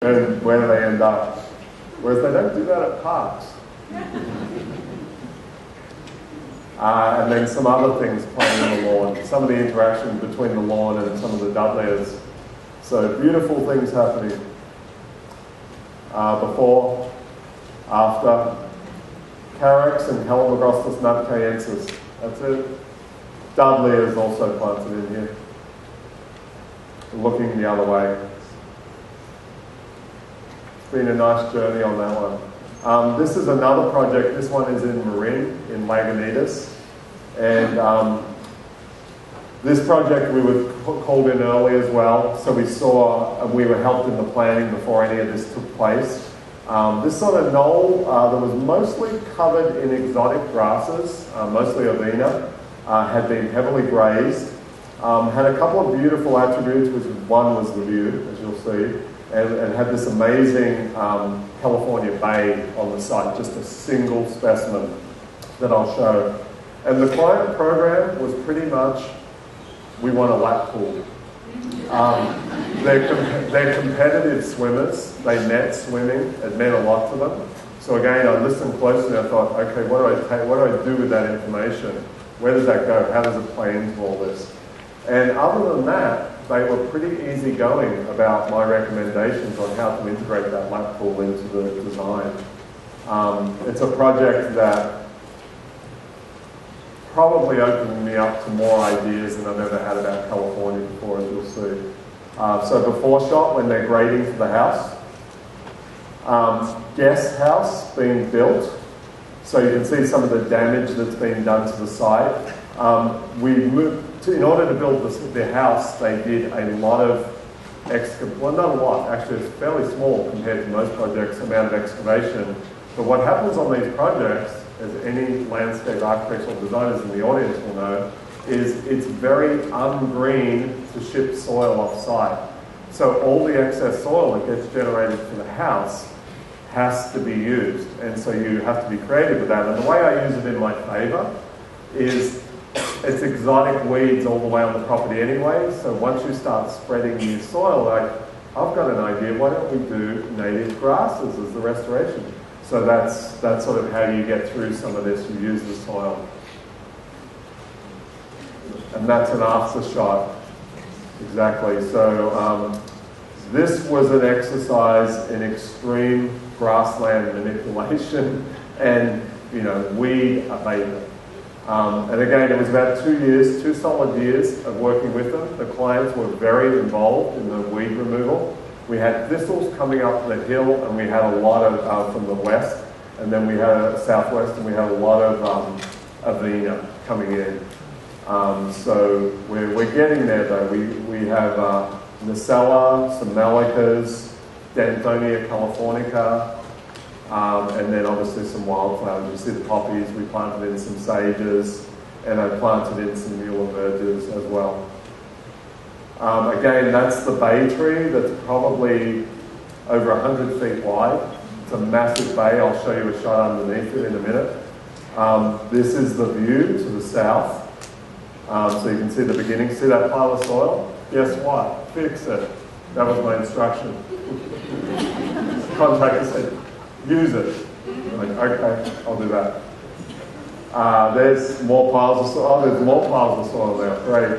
And where do they end up? Whereas they don't do that at parks. And then some other things playing in the lawn, some of the interaction between the lawn and some of the dudleyers. So beautiful things happening. Before, after, Carex and Calamagrostis nutcayensis. That's it. Dudley is also planted in here. Looking the other way. It's been a nice journey on that one. This is another project. This one is in Marin, in Lagunitas. And this project we were called in early as well. So we saw, we were helped in the planning before any of this took place. This sort of knoll that was mostly covered in exotic grasses, mostly avena, had been heavily grazed. Had a couple of beautiful attributes, which one was the view, as you'll see, and had this amazing California bay on the site, just a single specimen that I'll show. And the client program was pretty much, we want a lap pool. They're competitive swimmers. They net swimming. It meant a lot to them. So again, I listened closely and I thought, okay, what do I do with that information? Where does that go? How does it play into all this? And other than that, they were pretty easygoing about my recommendations on how to integrate that lap pool into the design. It's a project that probably opened me up to more ideas than I've ever had about California before, as you'll see. So before shot, when they're grading for the house, guest house being built. So you can see some of the damage that's been done to the site. In order to build the house, they did a lot of well, not a lot, actually it's fairly small compared to most projects, amount of excavation. But what happens on these projects, as any landscape architectural designers in the audience will know, is it's very ungreen to ship soil off-site. So all the excess soil that gets generated for the house has to be used. And so you have to be creative with that. And the way I use it in my favor is it's exotic weeds all the way on the property anyway. So once you start spreading new soil, like, I've got an idea, why don't we do native grasses as the restoration? So that's sort of how you get through some of this. You use the soil. And that's an after shot. Exactly. So this was an exercise in extreme grassland manipulation and, weed abatement. And again, it was about 2 years, 2 solid years of working with them. The clients were very involved in the weed removal. We had thistles coming up the hill, and we had a lot of from the west, and then we had a southwest, and we had a lot of avena coming in. So we're getting there though. We have Nacella, some Malicas, Danthonia californica, and then obviously some wildflowers. You see the poppies, we planted in some sages, and I planted in some Mueller verges as well. Again, that's the bay tree that's probably over 100 feet wide. It's a massive bay. I'll show you a shot underneath it in a minute. This is the view to the south. So you can see the beginning. See that pile of soil? Guess what? Fix it. That was my instruction. The contractor said, use it. I'm like, okay, I'll do that. There's more piles of soil. Oh, there's more piles of soil there. Great.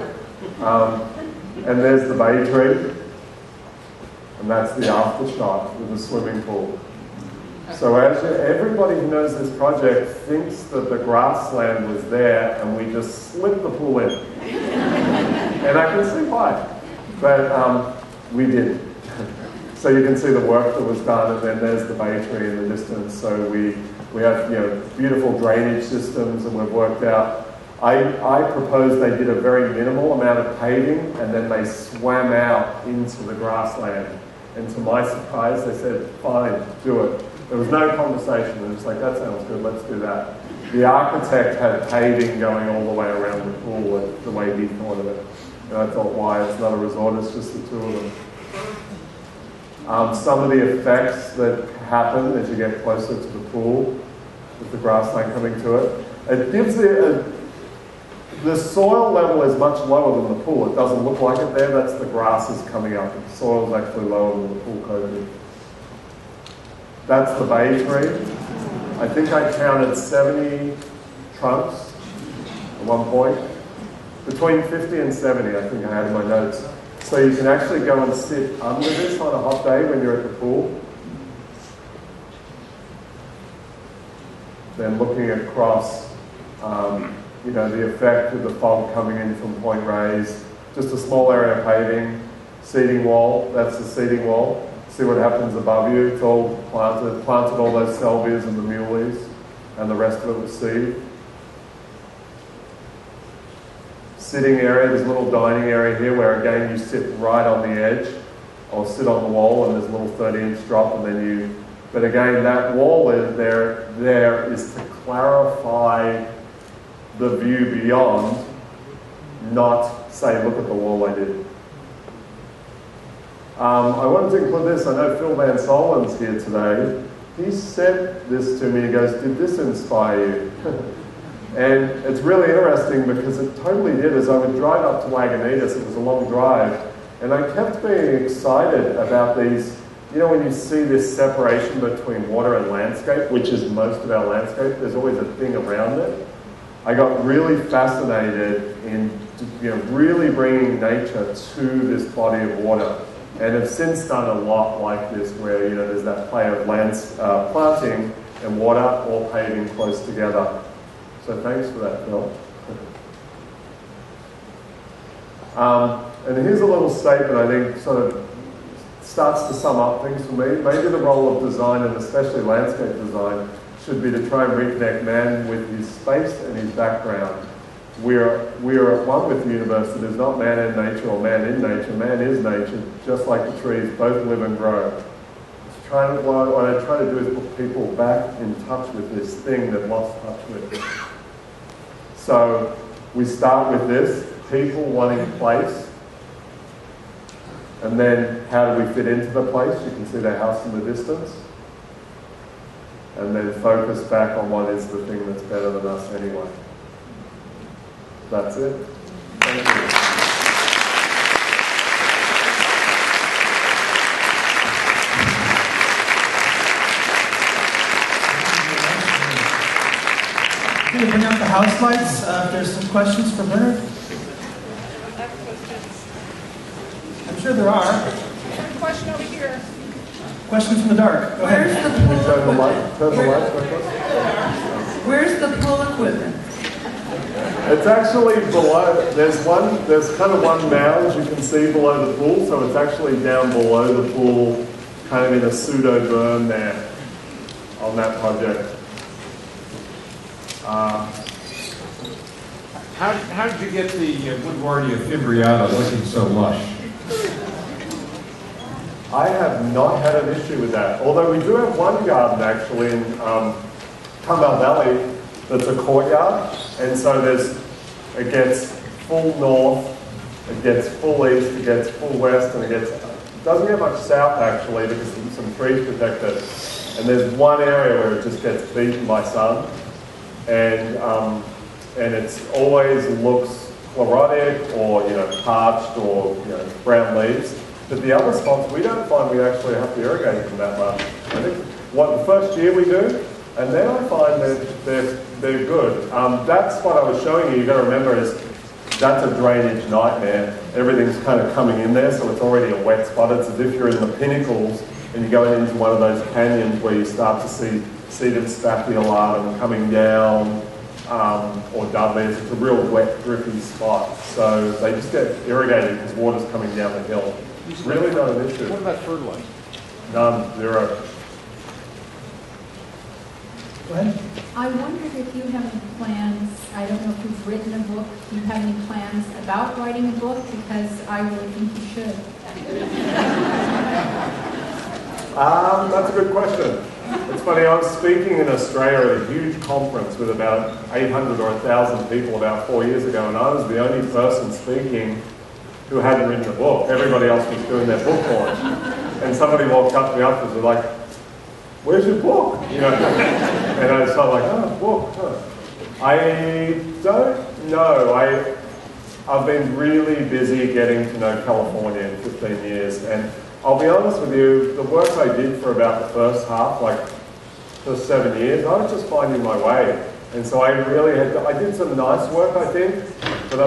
And there's the bay tree. And that's the after shot with the swimming pool. So everybody who knows this project thinks that the grassland was there and we just slipped the pool in. And I can see why. But we didn't. So you can see the work that was done, and then there's the bay tree in the distance. So we have beautiful drainage systems that we've worked out. I proposed they did a very minimal amount of paving, and then they swam out into the grassland. And to my surprise, they said, fine, do it. There was no conversation. It was like, that sounds good, let's do that. The architect had paving going all the way around the pool, the way he thought of it. And I thought, why? It's not a resort, it's just the two of them. Some of the effects that happen as you get closer to the pool, with the grassland coming to it, it gives it the soil level is much lower than the pool. It doesn't look like it there. That's the grasses coming up. The soil is actually lower than the pool coating. That's the bay tree. I think I counted 70 trunks at one point. Between 50 and 70, I think I had in my notes. So you can actually go and sit under this on a hot day when you're at the pool. Then looking across, you know, the effect of the fog coming in from Point Reyes. Just a small area of paving, seating wall, that's the seating wall. See what happens above you, it's all planted all those salvias and the muleys, and the rest of it was seed. Sitting area, there's a little dining area here where again you sit right on the edge, or sit on the wall and there's a little 30-inch drop and then you, but again that wall is there is to clarify the view beyond, not say look at the wall I did. I wanted to include this. I know Phil Van Solen's here today. He sent this to me. He goes, did this inspire you? And it's really interesting because it totally did. As I would drive up to Lagunitas, it was a long drive, and I kept being excited about these, you know, when you see this separation between water and landscape, which is most of our landscape, there's always a thing around it. I got really fascinated in, you know, really bringing nature to this body of water. And have since done a lot like this where, you know, there's that play of planting and water all paving close together. So thanks for that, Phil. And here's a little statement I think sort of starts to sum up things for me. Maybe the role of design, and especially landscape design, should be to try and reconnect man with his space and his background. We are at one with the universe. It is not man and nature or man in nature. Man is nature, just like the trees, both live and grow. What I try to do is put people back in touch with this thing they've lost touch with. So we start with this, people wanting place, and then how do we fit into the place? You can see the house in the distance. And then focus back on what is the thing that's better than us anyway. That's it. Thank you. Okay, bring up the house lights. There's some questions for Bernard. I'm sure there are. Question over here. Questions from the dark. Go ahead. Where's the pool Turn the equipment? light. Where's the pool equipment? It's actually below, there's kind of one mound you can see below the pool, so it's actually down below the pool, kind of in a pseudo berm there on that project. How did you get the Woodwardia fibriata looking so lush? I have not had an issue with that, although we do have one garden actually in Carmel Valley that's a courtyard, and so it gets full north, it gets full east, it gets full west, and it doesn't get much south actually because some trees protect it. And there's one area where it just gets beaten by sun, and it's always looks chlorotic or, you know, parched or, you know, brown leaves. But the other spots we don't find we actually have to irrigate them that much. I think the first year we do, and then I find that they're good. That spot I was showing you've got to remember is that's a drainage nightmare. Everything's kind of coming in there, so it's already a wet spot. It's as if you're in the pinnacles and you're going into one of those canyons where you start to see seeded spathulatum coming down, or dudleys. It's a real wet, drippy spot. So they just get irrigated because water's coming down the hill. Really not an issue. What about fertilizer? None, zero. Go ahead. I wondered if you have any plans, I don't know if you've written a book, do you have any plans about writing a book? Because I really think you should. That's a good question. It's funny, I was speaking in Australia at a huge conference with about 800 or 1,000 people about 4 years ago, and I was the only person speaking who hadn't written a book. Everybody else was doing their book launch. And somebody walked up to me afterwards and was like, where's your book? You know, and I was sort of like, oh, book. Huh. I don't know. I've been really busy getting to know California in 15 years, and I'll be honest with you, the work I did for about the first half, like for 7 years, I was just finding my way. And so I really I did some nice work, I think, but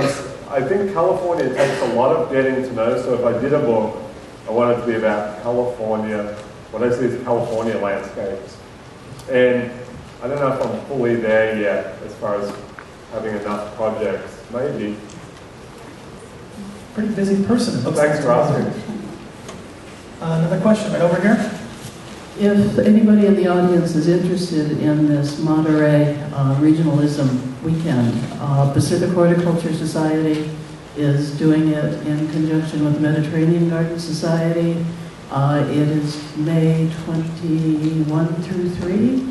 I think California takes a lot of getting to know. So if I did a book, I want it to be about California, what I see as California landscapes. And I don't know if I'm fully there yet as far as having enough projects. Maybe. Pretty busy person, it looks Thanks like. for asking. Another question right over here. If anybody in the audience is interested in this Monterey Regionalism Weekend, Pacific Horticulture Society is doing it in conjunction with the Mediterranean Garden Society. It is May 21 through 3.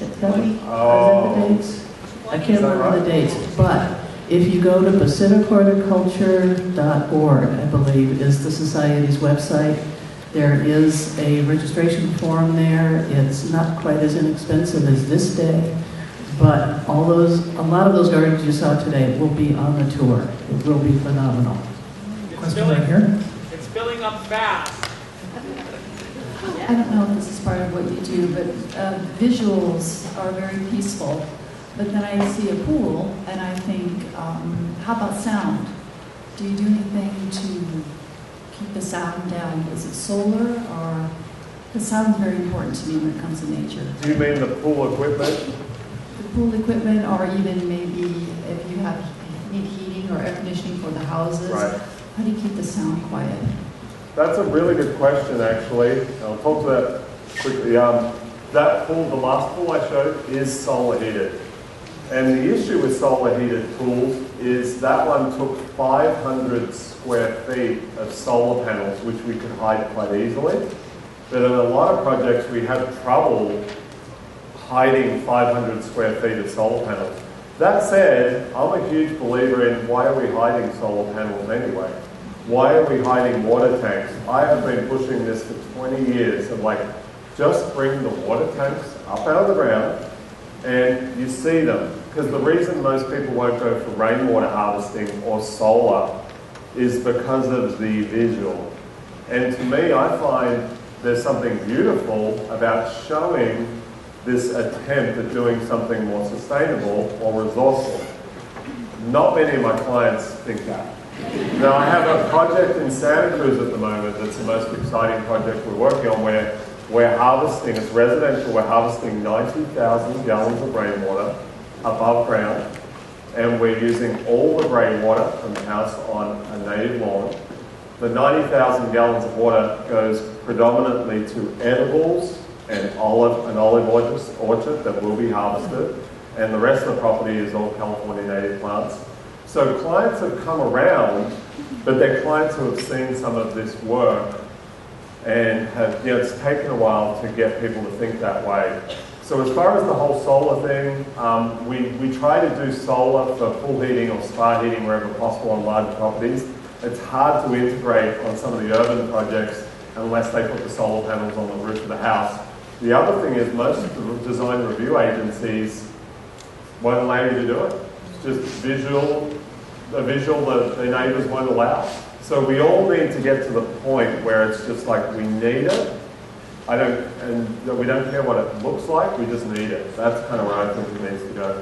Is that the dates? I can't remember the dates, but if you go to pacifichorticulture.org, I believe, is the Society's website. There is a registration form there. It's not quite as inexpensive as this day, but a lot of those gardens you saw today will be on the tour. It will be phenomenal. Question right here. It's filling up fast. I don't know if this is part of what you do, but visuals are very peaceful. But then I see a pool, and I think, how about sound? Do you do anything to keep the sound down? Is it solar, or the sound's very important to me when it comes to nature. Do you mean the pool equipment? The pool equipment, or even maybe if you need heating or air conditioning for the houses. Right. How do you keep the sound quiet? That's a really good question, actually. I'll talk to that quickly. That pool, the last pool I showed, is solar heated. And the issue with solar heated pools is that one took 500 square feet of solar panels, which we could hide quite easily. But in a lot of projects, we have trouble hiding 500 square feet of solar panels. That said, I'm a huge believer in why are we hiding solar panels anyway? Why are we hiding water tanks? I have been pushing this for 20 years of like, just bring the water tanks up out of the ground and you see them. Because the reason most people won't go for rainwater harvesting or solar is because of the visual. And to me, I find there's something beautiful about showing this attempt at doing something more sustainable or resourceful. Not many of my clients think that. Now, I have a project in Santa Cruz at the moment that's the most exciting project we're working on where we're harvesting, it's residential, we're harvesting 90,000 gallons of rainwater above ground, and we're using all the rainwater from the house on a native lawn. The 90,000 gallons of water goes predominantly to edibles and an olive orchard that will be harvested, and the rest of the property is all California native plants. So clients have come around, but they're clients who have seen some of this work and have, it's taken a while to get people to think that way. So as far as the whole solar thing, we try to do solar for pool heating or spa heating wherever possible on large properties. It's hard to integrate on some of the urban projects unless they put the solar panels on the roof of the house. The other thing is most of the design review agencies won't allow you to do it. It's just a visual that the neighbours won't allow. So we all need to get to the point where it's just like we need it. We don't care what it looks like, we just need it. That's kind of where I think it needs to go.